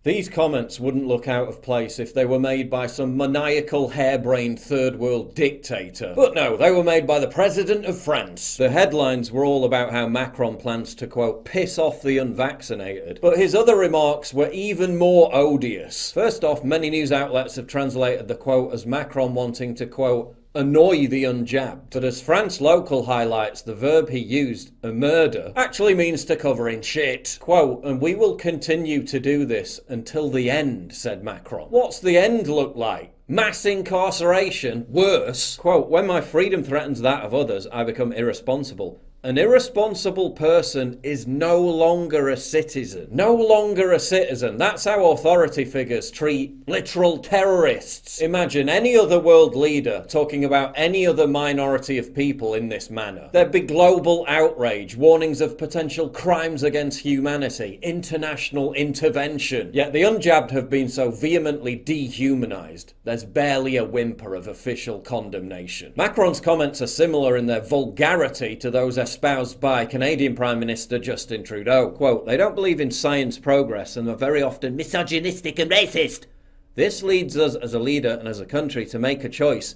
These comments wouldn't look out of place if they were made by some maniacal, harebrained third-world dictator. But no, they were made by the President of France. The headlines were all about how Macron plans to, quote, piss off the unvaccinated. But his other remarks were even more odious. First off, many news outlets have translated the quote as Macron wanting to, quote, annoy the unjabbed. But as France Local highlights, the verb he used, a murder, actually means to cover in shit. Quote, and we will continue to do this until the end, said Macron. What's the end look like? Mass incarceration? Worse? Quote, when my freedom threatens that of others, I become irresponsible. An irresponsible person is no longer a citizen. No longer a citizen. That's how authority figures treat literal terrorists. Imagine any other world leader talking about any other minority of people in this manner. There'd be global outrage, warnings of potential crimes against humanity, international intervention. Yet the unjabbed have been so vehemently dehumanized, there's barely a whimper of official condemnation. Macron's comments are similar in their vulgarity to those espoused by Canadian Prime Minister Justin Trudeau. Quote, they don't believe in science progress and are very often misogynistic and racist. This leads us as a leader and as a country to make a choice.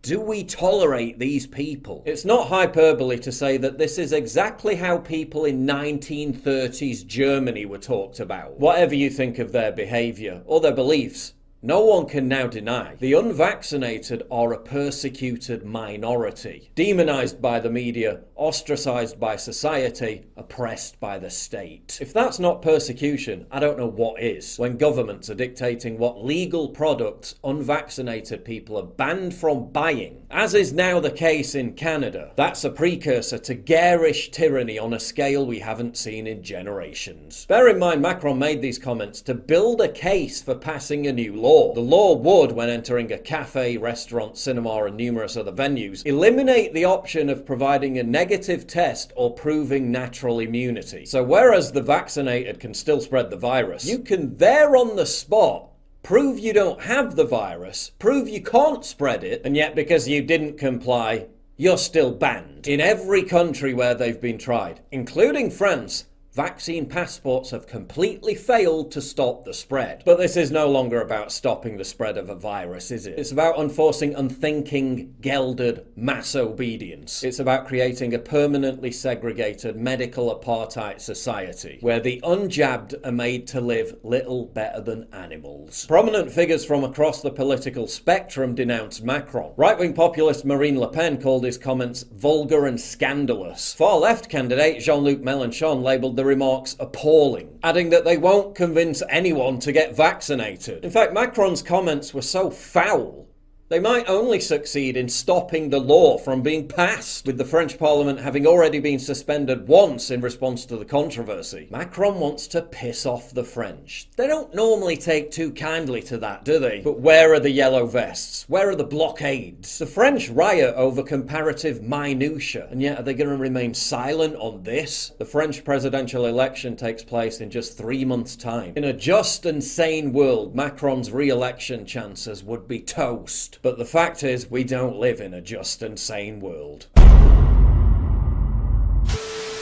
Do we tolerate these people? It's not hyperbole to say that this is exactly how people in 1930s Germany were talked about. Whatever you think of their behaviour or their beliefs, no one can now deny the unvaccinated are a persecuted minority, demonized by the media, ostracized by society, oppressed by the state. If that's not persecution, I don't know what is. When governments are dictating what legal products unvaccinated people are banned from buying, as is now the case in Canada, that's a precursor to garish tyranny on a scale we haven't seen in generations. Bear in mind, Macron made these comments to build a case for passing a new law. The law would, when entering a cafe, restaurant, cinema and numerous other venues, eliminate the option of providing a negative test or proving natural immunity. So whereas the vaccinated can still spread the virus, you can there on the spot prove you don't have the virus, prove you can't spread it, and yet because you didn't comply, you're still banned. In every country where they've been tried, including France, vaccine passports have completely failed to stop the spread. But this is no longer about stopping the spread of a virus, is it? It's about enforcing unthinking, gelded mass obedience. It's about creating a permanently segregated medical apartheid society where the unjabbed are made to live little better than animals. Prominent figures from across the political spectrum denounced Macron. Right-wing populist Marine Le Pen called his comments vulgar and scandalous. Far-left candidate Jean-Luc Mélenchon labelled the remarks appalling, adding that they won't convince anyone to get vaccinated. In fact, Macron's comments were so foul, they might only succeed in stopping the law from being passed, with the French Parliament having already been suspended once in response to the controversy. Macron wants to piss off the French. They don't normally take too kindly to that, do they? But where are the yellow vests? Where are the blockades? The French riot over comparative minutiae, and yet are they going to remain silent on this? The French presidential election takes place in just 3 months' time. In a just and sane world, Macron's re-election chances would be toast. But the fact is, we don't live in a just and sane world.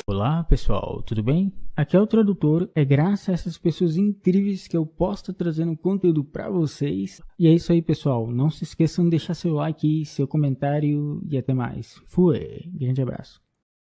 Olá pessoal, tudo bem? Aqui é o Tradutor, é graças a essas pessoas incríveis que eu posso estar trazendo conteúdo para vocês. E é isso aí pessoal, não se esqueçam de deixar seu like, seu comentário e até mais. Fui, grande abraço.